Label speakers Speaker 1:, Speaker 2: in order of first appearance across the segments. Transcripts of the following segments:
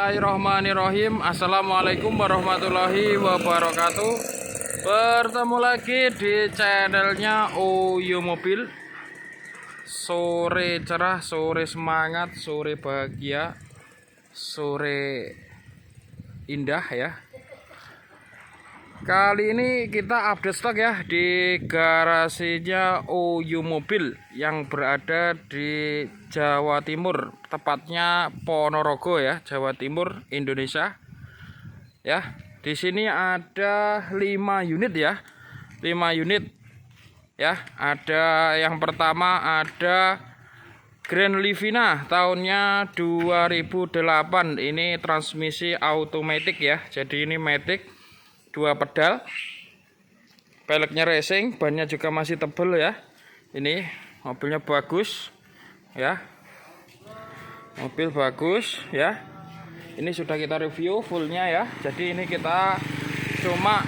Speaker 1: Bismillahirrahmanirrahim. Assalamualaikum warahmatullahi wabarakatuh. Bertemu lagi di channelnya Oyo Mobil. Sore cerah, sore semangat, sore bahagia, sore indah ya. Kali ini kita update stok ya di garasinya Oyo Mobil yang berada di Jawa Timur, tepatnya Ponorogo ya, Jawa Timur, Indonesia. Ya, di sini ada 5 unit ya. 5 unit. Ya, ada yang pertama ada Grand Livina tahunnya 2008. Ini transmisi automatic ya. Jadi ini matic 2 pedal, peleknya racing, bannya juga masih tebel ya. Ini mobilnya bagus ya, mobil bagus ya. Ini sudah kita review fullnya ya. Jadi ini kita cuma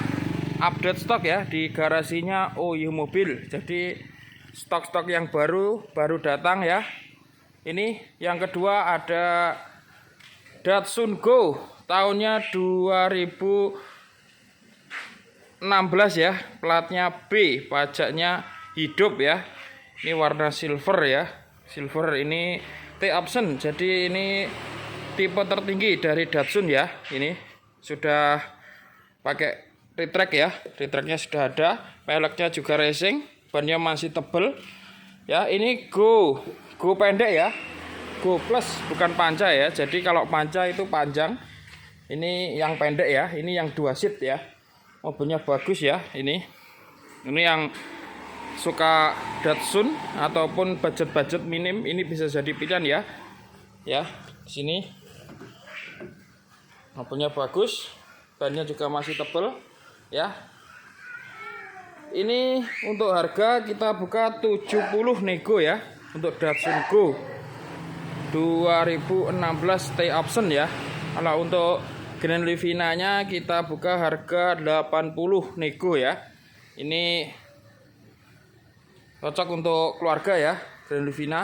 Speaker 1: update stok ya di garasinya Oyo Mobil. Jadi stok-stok yang baru datang ya. Ini yang kedua ada Datsun Go tahunnya 2016 ya, platnya B, pajaknya hidup ya. Ini warna silver ya, silver. Ini T-option, jadi ini tipe tertinggi dari Datsun ya. Ini sudah pakai retract ya, retractnya sudah ada, peleknya juga racing, bannya masih tebel ya. Ini Go pendek ya, Go plus bukan panca ya. Jadi kalau panca itu panjang, ini yang pendek ya. Ini yang 2 seat ya. Mobilnya bagus ya. Ini yang suka Datsun ataupun budget minim, ini bisa jadi pilihan ya. Ya, di sini mobilnya bagus, bannya juga masih tebel ya. Ini untuk harga kita buka 70 nego ya untuk Datsun Go 2016 T-option ya. Kalau untuk Grand Livina-nya kita buka harga 80 nego ya. Ini cocok untuk keluarga ya, Grand Livina.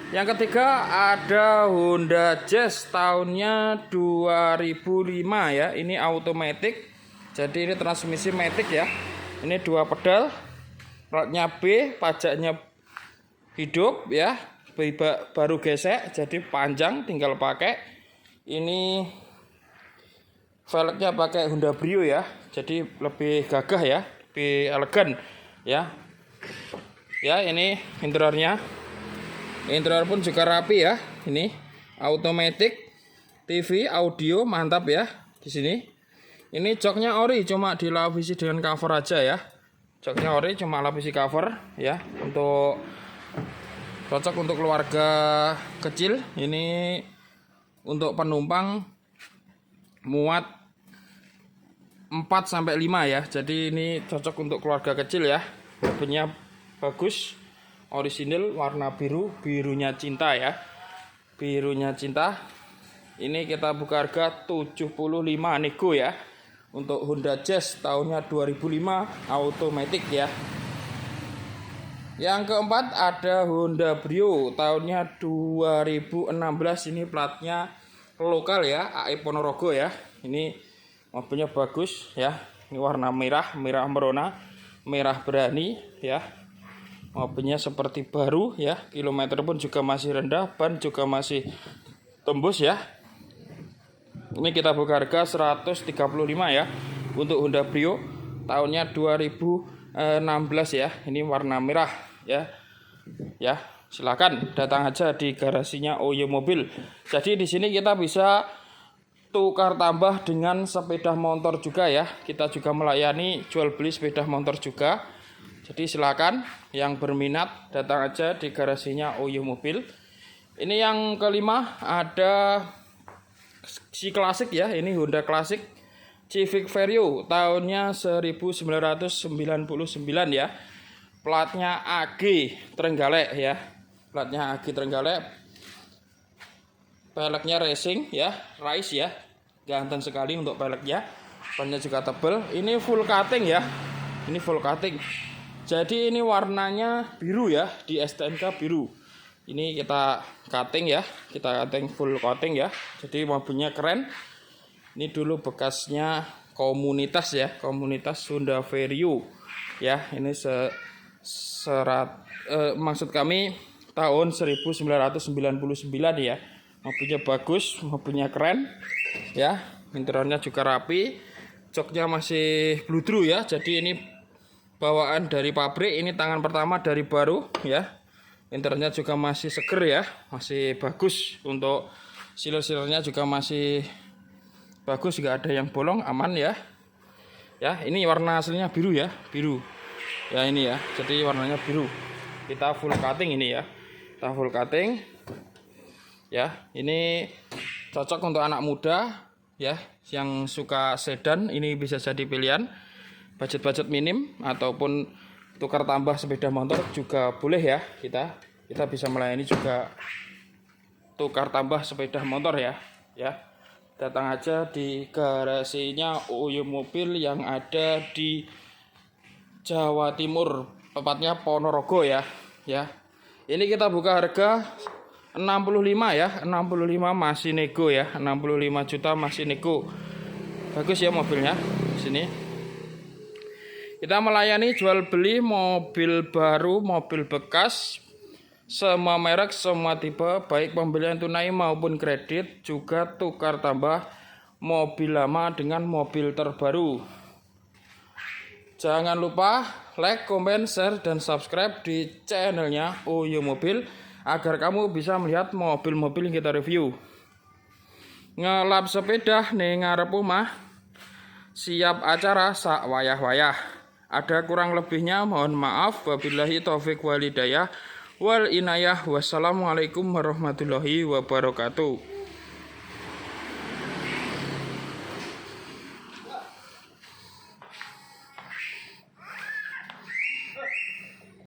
Speaker 1: Yang ketiga ada Honda Jazz tahunnya 2005 ya. Ini automatic. Jadi ini transmisi matic ya. Ini 2 pedal. Platnya B, pajaknya hidup ya. Baru gesek, jadi panjang, tinggal pakai. Ini velgnya pakai Honda Brio ya, jadi lebih gagah ya, lebih elegan ya. Ya, ini interiornya, interior pun juga rapi ya. Ini automatic, TV, audio mantap ya di sini. Ini joknya ori, cuma dilapisi dengan cover aja ya. Joknya ori, cuma lapisi cover ya. Untuk cocok untuk keluarga kecil. Ini untuk penumpang muat 4-5 ya. Jadi ini cocok untuk keluarga kecil ya. Mobilnya bagus, orisinil, warna biru, birunya cinta ya. Birunya cinta. Ini kita buka harga 75 nego ya. Untuk Honda Jazz tahunnya 2005 automatic ya. Yang keempat ada Honda Brio tahunnya 2016. Ini platnya lokal ya, AE Ponorogo ya. Ini mobilnya bagus ya. Ini warna merah merona, merah berani ya. Mobilnya seperti baru ya. Kilometer pun juga masih rendah, ban juga masih tembus ya. Ini kita buka harga 135 ya untuk Honda Brio tahunnya 2016 ya. Ini warna merah ya. Ya, silakan datang aja di garasinya Oyo Mobil. Jadi di sini kita bisa tukar tambah dengan sepeda motor juga ya. Kita juga melayani jual beli sepeda motor juga. Jadi silakan yang berminat datang aja di garasinya Oyo Mobil. Ini yang kelima ada si klasik ya. Ini Honda Classic Civic Vario tahunnya 1999 ya. Platnya AG Trenggalek ya. Platnya AG Trenggalek. Peleknya racing ya, race ya, ganteng sekali untuk peleknya. Bannya juga tebel. Ini full cutting ya, ini full cutting. Jadi ini warnanya biru ya, di STNK biru. Ini kita cutting ya, kita cutting full coating ya. Jadi mobilnya keren. Ini dulu bekasnya komunitas ya, komunitas Sunda Vario ya. Ini maksud kami tahun 1999 ya. Mobilnya bagus, mobilnya keren ya. Interiornya juga rapi, joknya masih bludru ya. Jadi ini bawaan dari pabrik, ini tangan pertama dari baru ya. Interiornya juga masih seger ya, masih bagus. Untuk seal-sealnya juga masih bagus, nggak ada yang bolong, aman ya. Ya, ini warna aslinya biru ya, biru. Ya ini ya, jadi warnanya biru. Kita full cutting ini ya, kita full cutting. Ya, ini cocok untuk anak muda ya, yang suka sedan. Ini bisa jadi pilihan. Budget minim ataupun tukar tambah sepeda motor juga boleh ya. Kita bisa melayani juga tukar tambah sepeda motor ya. Datang aja di garasinya Oyo Mobil yang ada di Jawa Timur, tepatnya Ponorogo ya. Ini kita buka harga 65 ya, 65 masih nego ya, 65 juta masih nego. Bagus ya mobilnya. Sini kita melayani jual beli mobil baru, mobil bekas, semua merek, semua tipe, baik pembelian tunai maupun kredit, juga tukar tambah mobil lama dengan mobil terbaru. Jangan lupa like, comment, share, dan subscribe di channelnya Oyo Mobil agar kamu bisa melihat mobil-mobil yang kita review. Ngelap sepeda ning ngarep omah, siap acara sak wayah-wayah. Ada kurang lebihnya mohon maaf. Wabillahi taufik walhidayah wal inayah. Wassalamualaikum warahmatullahi wabarakatuh.